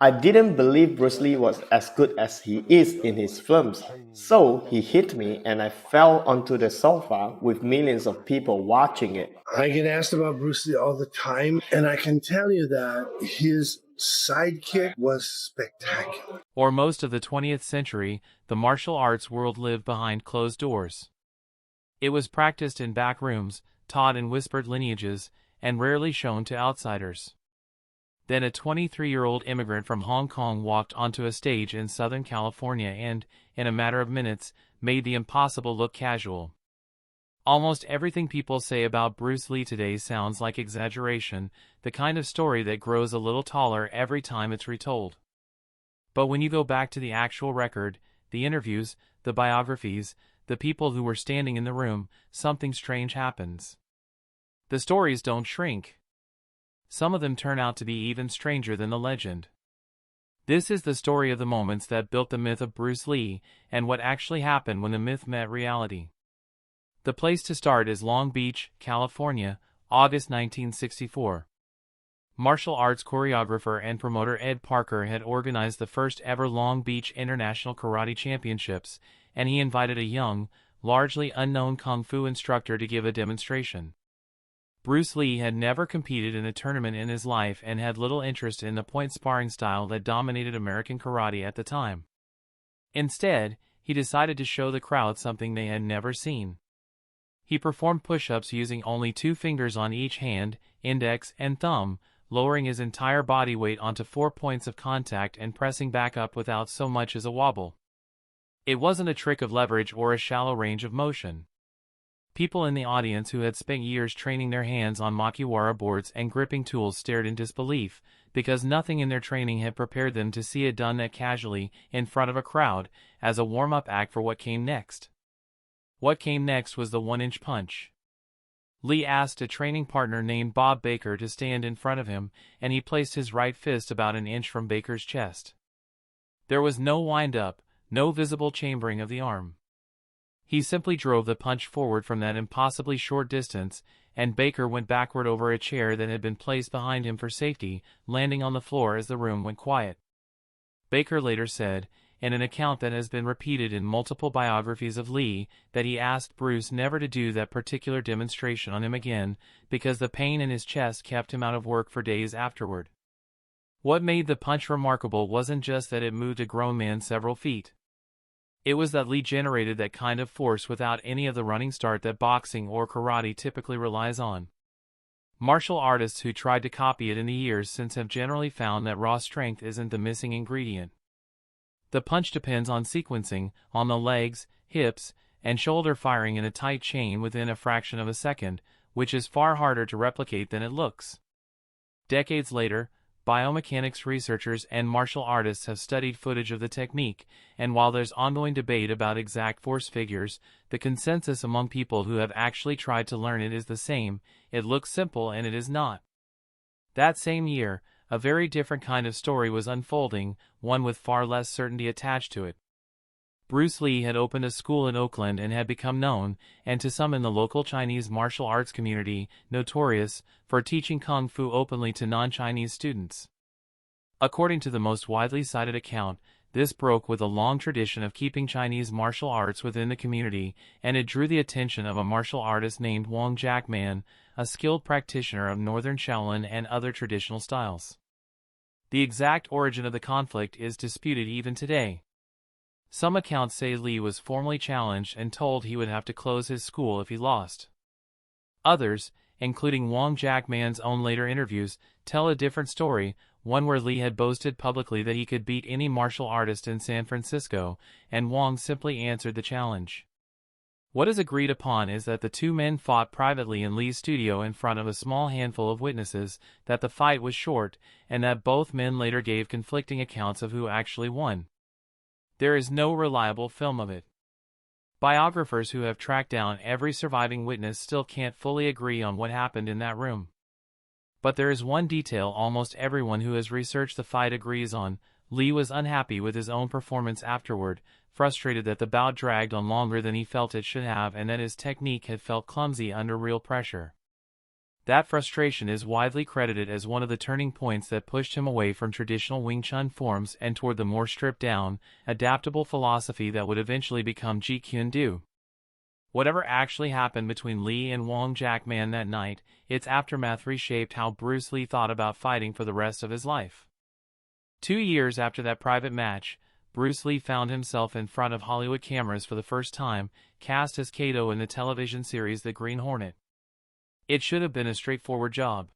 I didn't believe Bruce Lee was as good as he is in his films. So he hit me and I fell onto the sofa with millions of people watching it. I get asked about Bruce Lee all the time, and I can tell you that his sidekick was spectacular. For most of the 20th century, the martial arts world lived behind closed doors. It was practiced in back rooms, taught in whispered lineages, and rarely shown to outsiders. Then a 23-year-old immigrant from Hong Kong walked onto a stage in Southern California and, in a matter of minutes, made the impossible look casual. Almost everything people say about Bruce Lee today sounds like exaggeration, the kind of story that grows a little taller every time it's retold. But when you go back to the actual record, the interviews, the biographies, the people who were standing in the room, something strange happens. The stories don't shrink. Some of them turn out to be even stranger than the legend. This is the story of the moments that built the myth of Bruce Lee, and what actually happened when the myth met reality. The place to start is Long Beach, California, August 1964. Martial arts choreographer and promoter Ed Parker had organized the first ever Long Beach International Karate Championships, and he invited a young, largely unknown kung fu instructor to give a demonstration. Bruce Lee had never competed in a tournament in his life and had little interest in the point sparring style that dominated American karate at the time. Instead, he decided to show the crowd something they had never seen. He performed push-ups using only 2 fingers on each hand, index and thumb, lowering his entire body weight onto 4 points of contact and pressing back up without so much as a wobble. It wasn't a trick of leverage or a shallow range of motion. People in the audience who had spent years training their hands on makiwara boards and gripping tools stared in disbelief, because nothing in their training had prepared them to see it done that casually, in front of a crowd, as a warm-up act for what came next. What came next was the 1-inch punch. Lee asked a training partner named Bob Baker to stand in front of him, and he placed his right fist about an inch from Baker's chest. There was no wind-up, no visible chambering of the arm. He simply drove the punch forward from that impossibly short distance, and Baker went backward over a chair that had been placed behind him for safety, landing on the floor as the room went quiet. Baker later said, in an account that has been repeated in multiple biographies of Lee, that he asked Bruce never to do that particular demonstration on him again, because the pain in his chest kept him out of work for days afterward. What made the punch remarkable wasn't just that it moved a grown man several feet. It was that Lee generated that kind of force without any of the running start that boxing or karate typically relies on. Martial artists who tried to copy it in the years since have generally found that raw strength isn't the missing ingredient. The punch depends on sequencing, on the legs, hips, and shoulder firing in a tight chain within a fraction of a second, which is far harder to replicate than it looks. Decades later, biomechanics researchers and martial artists have studied footage of the technique, and while there's ongoing debate about exact force figures, the consensus among people who have actually tried to learn it is the same: it looks simple and it is not. That same year, a very different kind of story was unfolding, one with far less certainty attached to it. Bruce Lee had opened a school in Oakland and had become known, and to some in the local Chinese martial arts community, notorious for teaching kung fu openly to non-Chinese students. According to the most widely cited account, this broke with a long tradition of keeping Chinese martial arts within the community, and it drew the attention of a martial artist named Wong Jackman, a skilled practitioner of Northern Shaolin and other traditional styles. The exact origin of the conflict is disputed even today. Some accounts say Lee was formally challenged and told he would have to close his school if he lost. Others, including Wong Jackman's own later interviews, tell a different story, one where Lee had boasted publicly that he could beat any martial artist in San Francisco, and Wong simply answered the challenge. What is agreed upon is that the two men fought privately in Lee's studio in front of a small handful of witnesses, that the fight was short, and that both men later gave conflicting accounts of who actually won. There is no reliable film of it. Biographers who have tracked down every surviving witness still can't fully agree on what happened in that room. But there is one detail almost everyone who has researched the fight agrees on: Lee was unhappy with his own performance afterward, frustrated that the bout dragged on longer than he felt it should have and that his technique had felt clumsy under real pressure. That frustration is widely credited as one of the turning points that pushed him away from traditional Wing Chun forms and toward the more stripped-down, adaptable philosophy that would eventually become Jeet Kune Do. Whatever actually happened between Lee and Wong Jack Man that night, its aftermath reshaped how Bruce Lee thought about fighting for the rest of his life. 2 years after that private match, Bruce Lee found himself in front of Hollywood cameras for the first time, cast as Kato in the television series The Green Hornet. It should have been a straightforward job.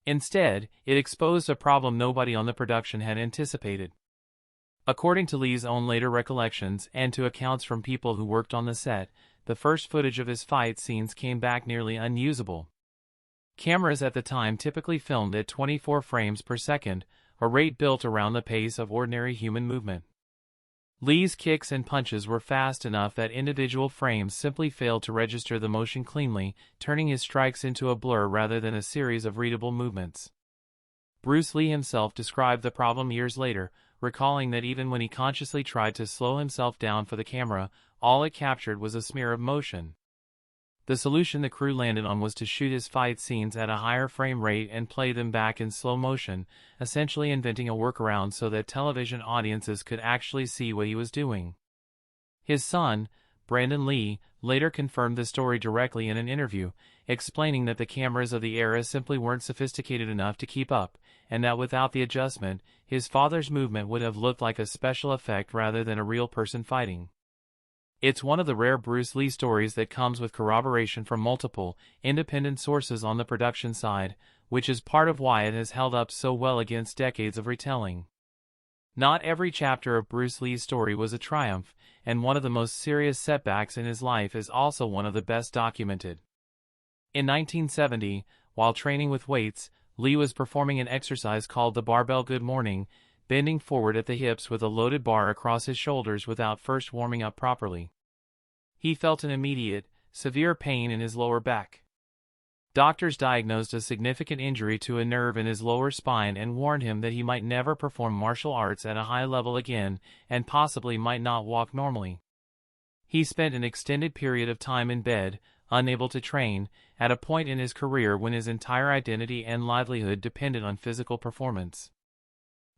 Instead, it exposed a problem nobody on the production had anticipated. According to Lee's own later recollections and to accounts from people who worked on the set, the first footage of his fight scenes came back nearly unusable. Cameras at the time typically filmed at 24 frames per second, a rate built around the pace of ordinary human movement. Lee's kicks and punches were fast enough that individual frames simply failed to register the motion cleanly, turning his strikes into a blur rather than a series of readable movements. Bruce Lee himself described the problem years later, recalling that even when he consciously tried to slow himself down for the camera, all it captured was a smear of motion. The solution the crew landed on was to shoot his fight scenes at a higher frame rate and play them back in slow motion, essentially inventing a workaround so that television audiences could actually see what he was doing. His son, Brandon Lee, later confirmed the story directly in an interview, explaining that the cameras of the era simply weren't sophisticated enough to keep up, and that without the adjustment, his father's movement would have looked like a special effect rather than a real person fighting. It's one of the rare Bruce Lee stories that comes with corroboration from multiple, independent sources on the production side, which is part of why it has held up so well against decades of retelling. Not every chapter of Bruce Lee's story was a triumph, and one of the most serious setbacks in his life is also one of the best documented. In 1970, while training with weights, Lee was performing an exercise called the barbell good morning, bending forward at the hips with a loaded bar across his shoulders without first warming up properly. He felt an immediate, severe pain in his lower back. Doctors diagnosed a significant injury to a nerve in his lower spine and warned him that he might never perform martial arts at a high level again and possibly might not walk normally. He spent an extended period of time in bed, unable to train, at a point in his career when his entire identity and livelihood depended on physical performance.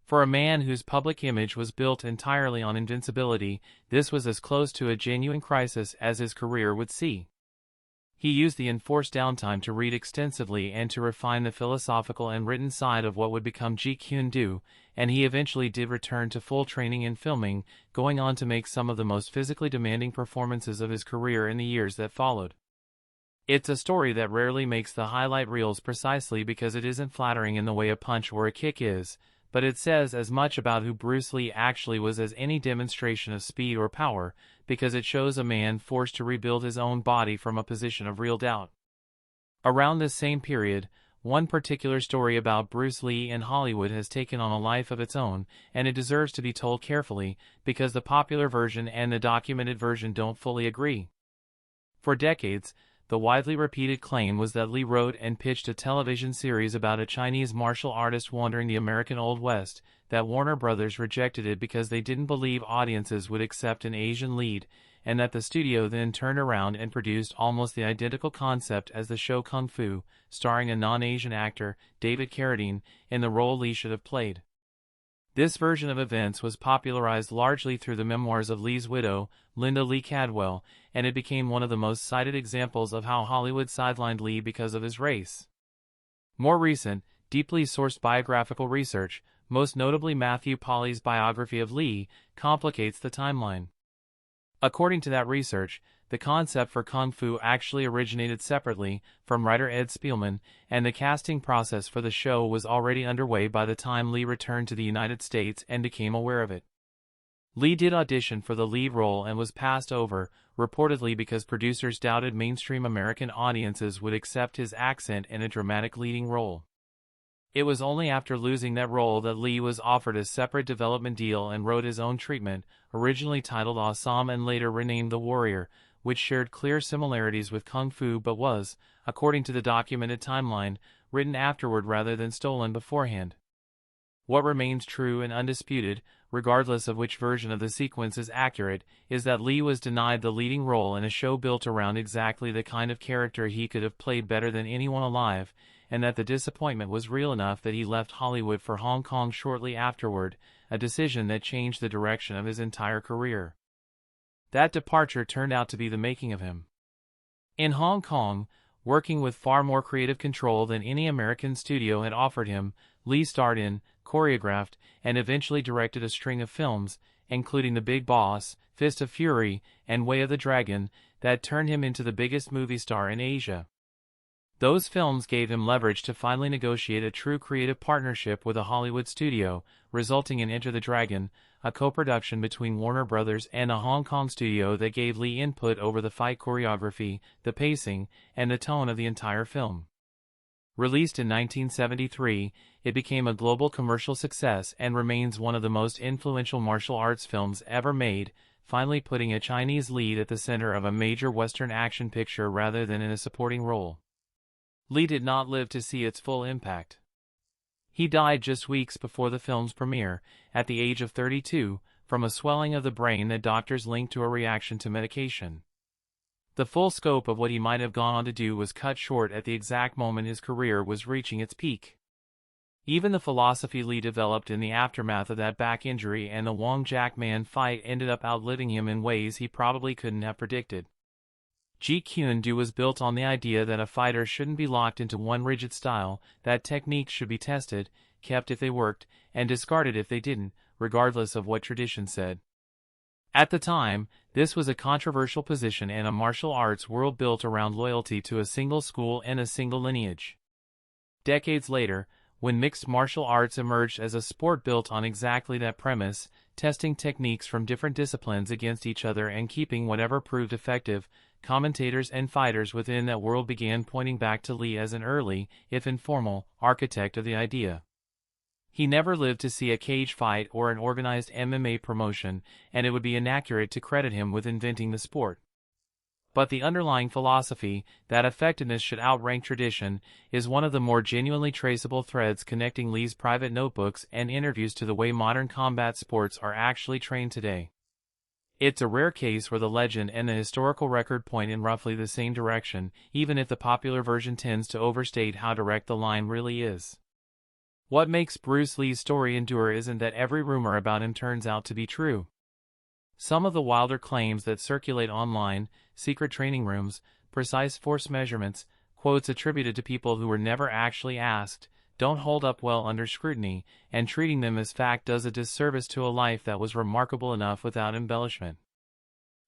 For a man whose public image was built entirely on invincibility, this was as close to a genuine crisis as his career would see. He used the enforced downtime to read extensively and to refine the philosophical and written side of what would become Jeet Kune Do, and he eventually did return to full training and filming, going on to make some of the most physically demanding performances of his career in the years that followed. It's a story that rarely makes the highlight reels precisely because it isn't flattering in the way a punch or a kick is, but it says as much about who Bruce Lee actually was as any demonstration of speed or power, because it shows a man forced to rebuild his own body from a position of real doubt. Around this same period, one particular story about Bruce Lee in Hollywood has taken on a life of its own, and it deserves to be told carefully, because the popular version and the documented version don't fully agree. For decades, the widely repeated claim was that Lee wrote and pitched a television series about a Chinese martial artist wandering the American Old West, that Warner Brothers rejected it because they didn't believe audiences would accept an Asian lead, and that the studio then turned around and produced almost the identical concept as the show Kung Fu, starring a non-Asian actor, David Carradine, in the role Lee should have played. This version of events was popularized largely through the memoirs of Lee's widow, Linda Lee Cadwell, and it became one of the most cited examples of how Hollywood sidelined Lee because of his race. More recent, deeply sourced biographical research, most notably Matthew Polly's biography of Lee, complicates the timeline. According to that research, the concept for Kung Fu actually originated separately from writer Ed Spielman, and the casting process for the show was already underway by the time Lee returned to the United States and became aware of it. Lee did audition for the lead role and was passed over, reportedly because producers doubted mainstream American audiences would accept his accent in a dramatic leading role. It was only after losing that role that Lee was offered a separate development deal and wrote his own treatment, originally titled Awesome and later renamed The Warrior, which shared clear similarities with Kung Fu but was, according to the documented timeline, written afterward rather than stolen beforehand. What remains true and undisputed, regardless of which version of the sequence is accurate, is that Lee was denied the leading role in a show built around exactly the kind of character he could have played better than anyone alive, and that the disappointment was real enough that he left Hollywood for Hong Kong shortly afterward, a decision that changed the direction of his entire career. That departure turned out to be the making of him. In Hong Kong, working with far more creative control than any American studio had offered him, Lee starred in, choreographed, and eventually directed a string of films, including The Big Boss, Fist of Fury, and Way of the Dragon, that turned him into the biggest movie star in Asia. Those films gave him leverage to finally negotiate a true creative partnership with a Hollywood studio, resulting in Enter the Dragon, a co-production between Warner Brothers and a Hong Kong studio that gave Lee input over the fight choreography, the pacing, and the tone of the entire film. Released in 1973, it became a global commercial success and remains one of the most influential martial arts films ever made, finally putting a Chinese lead at the center of a major Western action picture rather than in a supporting role. Lee did not live to see its full impact. He died just weeks before the film's premiere, at the age of 32, from a swelling of the brain that doctors linked to a reaction to medication. The full scope of what he might have gone on to do was cut short at the exact moment his career was reaching its peak. Even the philosophy Lee developed in the aftermath of that back injury and the Wong Jack Man fight ended up outliving him in ways he probably couldn't have predicted. Jeet Kune Do was built on the idea that a fighter shouldn't be locked into one rigid style, that techniques should be tested, kept if they worked, and discarded if they didn't, regardless of what tradition said. At the time, this was a controversial position in a martial arts world built around loyalty to a single school and a single lineage. Decades later, when mixed martial arts emerged as a sport built on exactly that premise, testing techniques from different disciplines against each other and keeping whatever proved effective, commentators and fighters within that world began pointing back to Lee as an early, if informal, architect of the idea. He never lived to see a cage fight or an organized MMA promotion, and it would be inaccurate to credit him with inventing the sport. But the underlying philosophy, that effectiveness should outrank tradition, is one of the more genuinely traceable threads connecting Lee's private notebooks and interviews to the way modern combat sports are actually trained today. It's a rare case where the legend and the historical record point in roughly the same direction, even if the popular version tends to overstate how direct the line really is. What makes Bruce Lee's story endure isn't that every rumor about him turns out to be true. Some of the wilder claims that circulate online, secret training rooms, precise force measurements, quotes attributed to people who were never actually asked, don't hold up well under scrutiny, and treating them as fact does a disservice to a life that was remarkable enough without embellishment.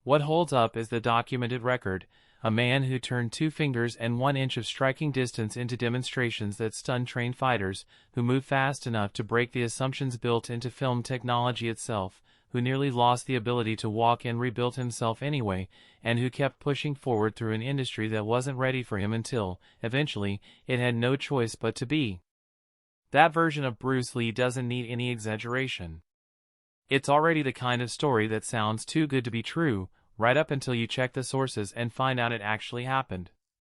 What holds up is the documented record, a man who turned 2 fingers and 1 inch of striking distance into demonstrations that stunned trained fighters, who moved fast enough to break the assumptions built into film technology itself, who nearly lost the ability to walk and rebuilt himself anyway, and who kept pushing forward through an industry that wasn't ready for him until, eventually, it had no choice but to be. That version of Bruce Lee doesn't need any exaggeration. It's already the kind of story that sounds too good to be true, right up until you check the sources and find out it actually happened.